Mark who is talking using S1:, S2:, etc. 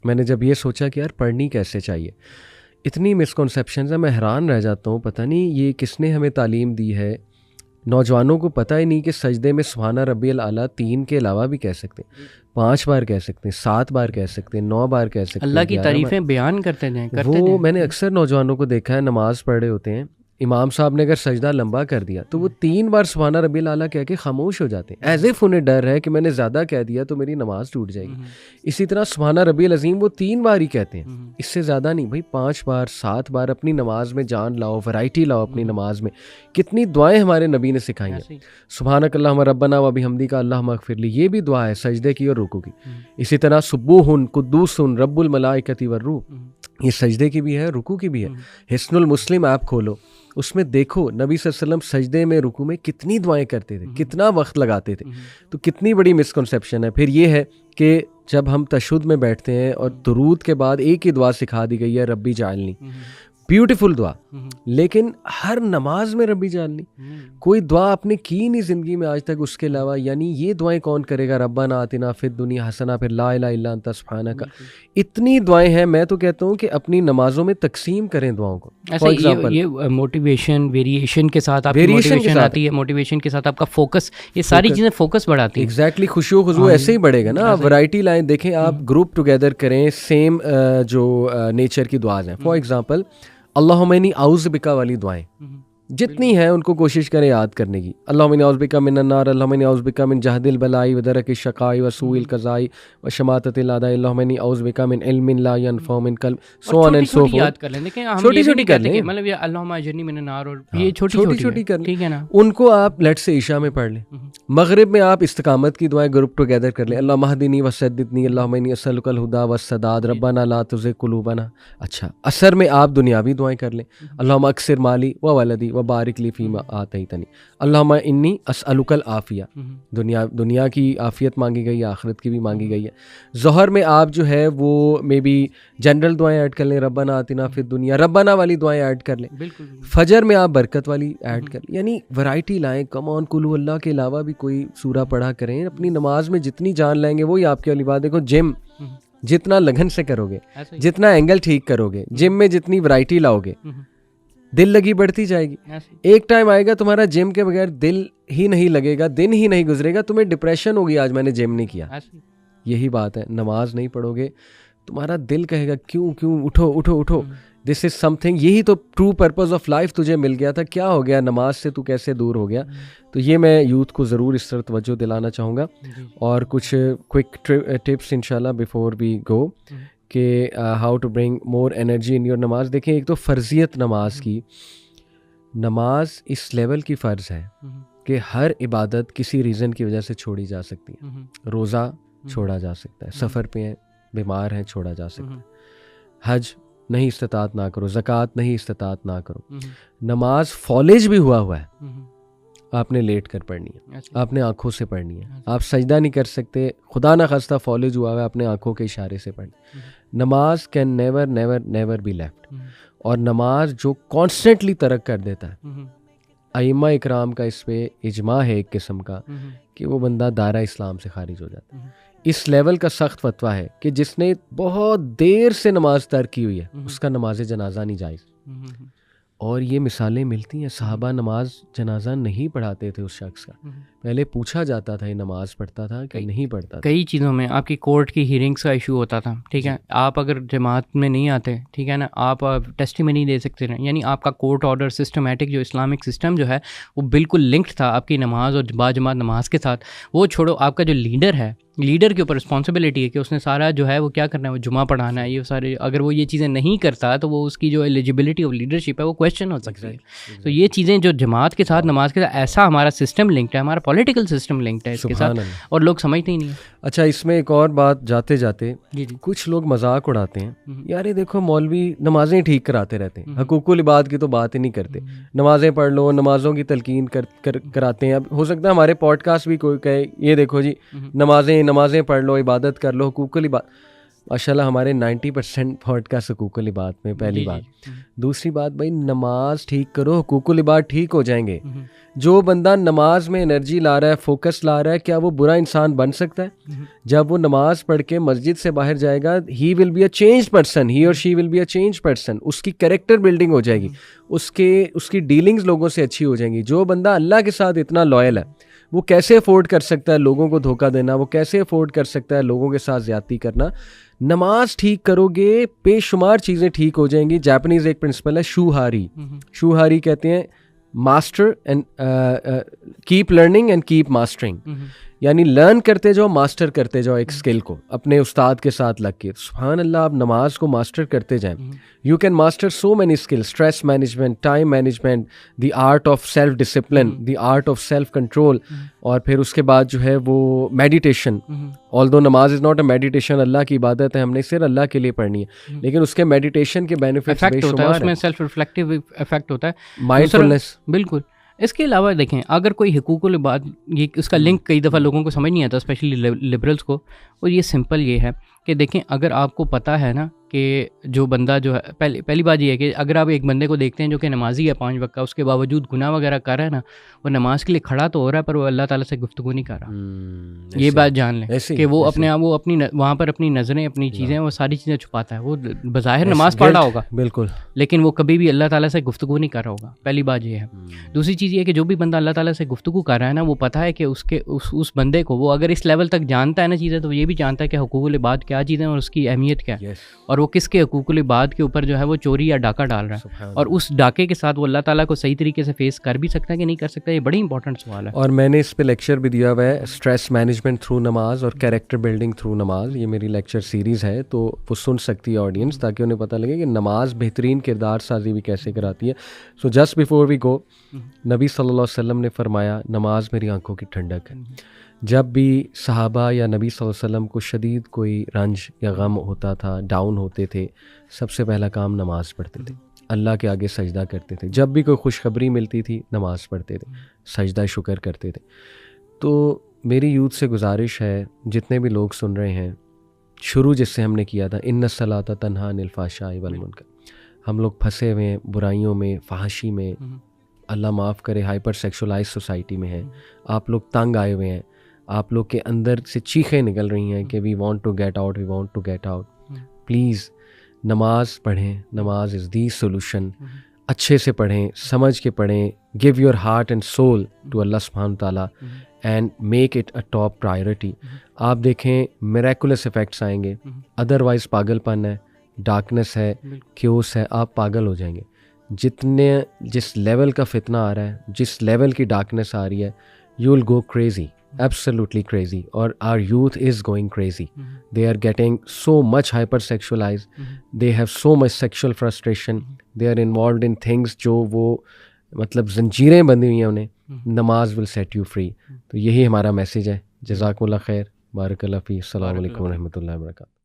S1: मैंने जब ये सोचा कि यार पढ़नी कैसे चाहिए, इतनी मिसकॉन्सेप्शंस है, मैं हैरान रह जाता हूँ। पता नहीं ये किसने हमें तालीम दी है। नौजवानों को पता ही नहीं कि सजदे में सुभान रब्बियल आला 3 के अलावा भी कह सकते हैं, 5 बार कह सकते हैं, 7 बार कह सकते हैं, 9 बार कह सकते हैं,
S2: अल्लाह की तारीफें बयान करते जाएं। वो
S1: मैंने अक्सर नौजवानों को देखा है, नमाज पढ़ रहे होते हैं, इमाम साहब ने अगर सजदा लंबा कर दिया तो वो 3 बार सुभान रब्बिल आला कह के खामोश हो जाते हैं, एज इफ उन्हें डर है कि मैंने ज़्यादा कह दिया तो मेरी नमाज टूट जाएगी। इसी तरह सुभान रब्बिल अज़ीम वो 3 बार ही कहते हैं, इससे ज़्यादा नहीं। भाई 5 बार 7 बार अपनी नमाज में जान लाओ, वैरायटी लाओ अपनी नमाज में। कितनी दुआएं हमारे नबी ने सिखाई हैं। सुभानक अल्लाहुम्मा रब्बना व बिहम्दिका अल्लाहुम्मा अग़फिरली, ये भी दुआ है सजदे की और रुकू की। इसी तरह सुब्बूहुन कुद्दूसुन रब्बुल मलाइकति वर्रूह, ये सजदे की भी है, रुकू की भी है। हिस्नुल मुस्लिम ऐप खोलो, उसमें देखो नबी सल्लल्लाहु अलैहि वसल्लम सजदे में रुकू में कितनी दुआएं करते थे, कितना वक्त लगाते थे। तो कितनी बड़ी मिसकॉन्सेप्शन है। फिर ये है कि जब हम तशहुद में बैठते हैं और दुरूद के बाद एक ही दुआ सिखा दी गई है, रब्बी जालनी, ब्यूटीफुल दुआ, लेकिन हर नमाज में रब्बी जालनी, कोई दुआ आपने की नहीं ज़िंदगी में आज तक उसके अलावा। यानी ये दुआएं कौन करेगा? रब्बना आतिना फिद दुनिया हसना, फिर ला इलाहा इल्ला अंता सुब्हानका, इतनी दुआएं हैं। मैं तो कहता हूँ कि अपनी नमाजों में तकसीम करें दुआओं को।
S2: फॉर एग्जांपल ये मोटिवेशन वेरिएशन के साथ आपकी मोटिवेशन आती है, मोटिवेशन के साथ आपका फोकस, ये सारी चीज़ें फोकस बढ़ाती हैं।
S1: एग्जैक्टली, खुशी खुशबू ऐसे ही बढ़ेगा ना। आप वैरायटी लाइन देखें, आप ग्रुप टुगेदर करें, सेम जो नेचर की दुआएं हैं। फॉर एग्जांपल अल्लाहुम्मा इन्नी औज़ु बिका वाली दुआएं जितनी हैं उनको कोशिश करें याद करने की। अल्लाहुम्मा इन्नी औज़ु बिका मिनन नार, अल्लाहुम्मा इन्नी औज़ु बिका मिन जहदिल बलाई व दरकिश शकाई व सूइल कज़ाई व शमाततिल अदाई, अल्लाहुम्मा इन्नी औज़ु बिका मिन इल्मिन ला यनफ़अ मिन कल्ब, so on and so forth.
S2: याद कर लें, देखिए हम
S1: छोटी-छोटी कर लें,
S2: मतलब ये अल्लाहुम्मा अजरनी मिनन नार, और ये छोटी-छोटी कर लें, ठीक है ना।
S1: उनको आप लेट से ईशा में पढ़ लें, मगरिब में आप इस्तिकामत की दुआएं ग्रुप टुगेदर कर लें। अल्लाहुम्मा हदीनी व सद्दिदनी, अल्लाहुम्मा इन्नी अस्अलुकल हुदा व सदाद, रब्बना ला तुज़िग़ कुलूबना। अच्छा, असर में आप दुनियावी दुआएं कर लें। अल्लाहुम्मा अक्सिर माली व वलदी व बारिक ली फीमा आतैतनी, अल्लाहुम्मा इन्नी अस्अलुकल आफिया, दुनिया की आफियत मांगी गई है, आखिरत की भी मांगी गई है। ज़ोहर में आप जो है वो मे बी जनरल दुआएं ऐड कर लें, रब्बना आतिना फिद दुनिया, रब्बना वाली दुआएं ऐड कर लें। फजर में आप बरकत वाली ऐड कर लें। यानी वैरायटी लाएं। कम ऑन, कुल अल्लाह के अलावा भी कोई सूरा पढ़ा करें। अपनी नमाज में जितनी जान लाएंगे वही आपके वाली बात। देखो, जिम जितना लगन से करोगे, जितना एंगल ठीक करोगे, जिम में जितनी वैरायटी लाओगे, दिल लगी बढ़ती जाएगी। एक टाइम आएगा तुम्हारा जिम के बगैर दिल ही नहीं लगेगा, दिन ही नहीं गुजरेगा, तुम्हें डिप्रेशन होगी, आज मैंने जिम नहीं किया। यही बात है, नमाज नहीं पढ़ोगे तुम्हारा दिल कहेगा क्यों क्यों, उठो उठो उठो। दिस इज समथिंग, यही तो ट्रू पर्पस ऑफ लाइफ तुझे मिल गया था, क्या हो गया, नमाज से तू कैसे दूर हो गया। तो ये मैं यूथ को ज़रूर इस तरह तवज्जो दिलाना चाहूँगा। और कुछ क्विक टिप्स इंशाल्लाह बिफोर वी गो कि how to bring more energy in your नमाज। देखें, एक तो फ़र्जियत नमाज की, नमाज इस लेवल की फ़र्ज़ है कि हर इबादत किसी रीज़न की वजह से छोड़ी जा सकती है। रोज़ा छोड़ा जा सकता है, सफ़र पे हैं, बीमार हैं, छोड़ा जा सकता है। हज नहीं इस्तिताअत ना करो, ज़कात नहीं इस्तिताअत ना करो। नमाज फॉलेज भी हुआ है, आपने लेट कर पढ़नी है, आपने आंखों से पढ़नी है। आप सजदा नहीं कर सकते, खुदा ना खास्ता फॉलेज हुआ है, अपने आंखों के इशारे से पढ़नी। नमाज can never never never be left. और नमाज जो कॉन्स्टेंटली तरक कर देता है, अइम्मा इकराम का इस पे इजमा है एक किस्म का कि वो बंदा दायरा इस्लाम से खारिज हो जाता है। इस लेवल का सख्त फतवा है कि जिसने बहुत देर से नमाज तर्क की हुई है उसका नमाज जनाजा नहीं जायज़। और ये मिसालें मिलती हैं, सहाबा नमाज जनाजा नहीं पढ़ाते थे उस शख्स का। पहले पूछा जाता था ये नमाज पढ़ता था कि नहीं पढ़ता।
S2: कई चीज़ों में आपकी कोर्ट की हियरिंग्स का इशू होता था, ठीक है। आप अगर जमात में नहीं आते, ठीक है ना, आप टेस्टिमनी दे सकते हैं। यानी आपका कोर्ट ऑर्डर सिस्टमेटिक जो इस्लामिक सिस्टम जो है वो बिल्कुल लिंक्ड था आपकी नमाज और बाजमात नमाज के साथ। वो छोड़ो, आपका जो लीडर है, लीडर के ऊपर रिस्पॉन्सिबिलिटी है कि उसने सारा जो है वो क्या करना है, वो जुमा पढ़ाना है, ये सारे। अगर वो ये चीज़ें नहीं करता तो वो उसकी जो एलिजिबिलिटी ऑफ लीडरशिप है वो क्वेश्चन हो सकती है। तो ये चीज़ें जो जमात के साथ नमाज के साथ, ऐसा हमारा सिस्टम लिंक्ड है, हमारा पॉलिटिकल सिस्टम लिंक्ड है इसके साथ, और लोग समझते ही नहीं है।
S1: अच्छा, इसमें एक और बात जाते जाते कुछ लोग मजाक उड़ाते हैं, यार ये देखो मौलवी नमाजें ठीक कराते रहते हैं, हकूकुल इबाद की तो बात ही नहीं करते, नमाजें पढ़ लो, नमाजों की तलकीन कराते हैं। अब हो सकता है हमारे पॉडकास्ट भी कोई कहे ये देखो जी नमाजें पढ़ लो, इबादत कर लो, हुकूकुल इबादत। माशाल्लाह हमारे 90% पॉडकास्ट हुकूकुल इबाद में, पहली बात। दूसरी बात भाई, नमाज ठीक करो, हुकूकुल इबाद ठीक हो जाएंगे। जो बंदा नमाज में एनर्जी ला रहा है, फोकस ला रहा है, क्या वो बुरा इंसान बन सकता है? जब वो नमाज पढ़ के मस्जिद से बाहर जाएगा, he will be a change person, he और she will be a change person. उसकी कैरेक्टर बिल्डिंग हो जाएगी, उसकी डीलिंग्स लोगों से अच्छी हो जाएंगी। जो बंदा अल्लाह के साथ इतना लॉयल है, वो कैसे अफोर्ड कर सकता है लोगों को धोखा देना? वो कैसे अफोर्ड कर सकता है लोगों के साथ ज्यादती करना? नमाज ठीक करोगे, बेशुमार चीज़ें ठीक हो जाएंगी। जापानीज एक प्रिंसिपल है शूहारी, शूहारी कहते हैं master and keep learning and keep mastering, यानी लर्न करते जाओ, मास्टर करते जाओ एक स्किल को अपने उस्ताद के साथ लग के। सुभान अल्लाह, आप नमाज को मास्टर करते जाएं। You can master so many skills, stress management, time management, the art of self discipline, the art of self control, और फिर उसके बाद जो है वो मेडिटेशन। ऑल्दो नमाज इज़ नॉट अ मेडिटेशन, अल्लाह की इबादत है, हमने सिर्फ अल्लाह के लिए पढ़नी है, लेकिन उसके मेडिटेशन के बेनिफिट्स बेशुमार हैं।
S2: उसमें सेल्फ रिफ्लेक्टिव इफेक्ट होता है,
S1: माइंडफुलनेस।
S2: बिल्कुल। इसके अलावा देखें, अगर कोई हुकूकुल इबाद, ये उसका लिंक कई दफ़ा लोगों को समझ नहीं आता, स्पेशली लिबरल्स को, और ये सिंपल ये है कि देखें, अगर आपको पता है ना कि जो बंदा जो है, पहली बात ये है कि अगर आप एक बंदे को देखते हैं जो कि नमाजी है 5 वक्त का, उसके बावजूद गुनाह वगैरह कर रहा है ना, वो नमाज के लिए खड़ा तो हो रहा है पर वो अल्लाह ताला से गुफ्तगू नहीं कर रहा। ये बात जान लें कि वो अपने आप, वो अपनी वहाँ पर अपनी नज़रें, अपनी चीज़ें, वो सारी चीज़ें छुपाता है। वो बज़ाहिर नमाज पढ़ रहा होगा,
S1: बिल्कुल,
S2: लेकिन वो कभी भी अल्लाह ताला से गुफ्तगू नहीं कर रहा होगा। पहली बात ये है। दूसरी चीज़ ये है कि जो भी बंदा अल्लाह ताला से गुफ्तगू कर रहा है ना, वो पता है कि उसके उस बंदे को, वो अगर इस लेवल तक जानता है ना चीज़ें, तो ये भी जानता है कि हुकूकुल इबाद क्या चीज़ें और उसकी अहमियत क्या है, और वो किसके हुकूकुल इबाद के ऊपर जो है वो चोरी या डाका डाल रहा है, और उस डाके के साथ वो अल्लाह ताला को सही तरीके से फेस कर भी सकता है कि नहीं कर सकता। ये बड़ी इंपॉर्टेंट सवाल है।
S1: और मैंने इस पे लेक्चर भी दिया हुआ है, स्ट्रेस मैनेजमेंट थ्रू नमाज और कैरेक्टर बिल्डिंग थ्रू नमाज। ये मेरी लेक्चर सीरीज़ है, तो वो सुन सकती है ऑडियंस, ताकि उन्हें पता लगे कि नमाज बेहतरीन किरदार साजी भी कैसे कराती है। So just before we go, नबी सल्लल्लाहु अलैहि वसल्लम ने फरमाया, नमाज मेरी आंखों की ठंडक है। जब भी सहाबा या नबी सल्लल्लाहु अलैहि वसल्लम को शदीद कोई रंज या गम होता था, डाउन होते थे, सबसे पहला काम नमाज पढ़ते थे, अल्लाह के आगे सजदा करते थे। जब भी कोई खुशखबरी मिलती थी, नमाज पढ़ते थे, सजदा शुक्र करते थे। तो मेरी यूथ से गुजारिश है, जितने भी लोग सुन रहे हैं, शुरू जिससे हमने किया था, इन्ना सलाता तन्हा अनिल फ़ाहशाई वल मुनकर, हम लोग फंसे हुए हैं बुराइयों में, फहाशी में, अल्लाह माफ़ करे हाइपर सेक्सुअलाइज सोसाइटी में है। आप लोग तंग आए हुए हैं, आप लोग के अंदर से चीखें निकल रही हैं कि we want to get out, we want to get out. Please नमाज पढ़ें, नमाज इज़ दी सोल्यूशन। अच्छे से पढ़ें, समझ के पढ़ें, give your heart and soul to Allah सुब्हानहू ताला and make it a top priority. आप देखें मिरेकुलस इफ़ेक्ट्स आएंगे, अदरवाइज़ पागलपन है, डार्कनेस है, क्योस है, आप पागल हो जाएंगे। जिस लेवल का फितना आ रहा है, जिस लेवल की डार्कनेस आ रही है, you will go crazy, absolutely crazy, or our youth is going crazy. They are getting so much hypersexualized, they have so much sexual frustration, they are involved in things जो वो मतलब जंजीरें बंधी हुई हैं उन्हें। नमाज will set you free। तो यही हमारा मैसेज है। जज़ाकुमुल्लाह खैर, बारकल्लाह फी, अस्सलामु अलैकुम रहमतुल्लाहि व बरकातहू।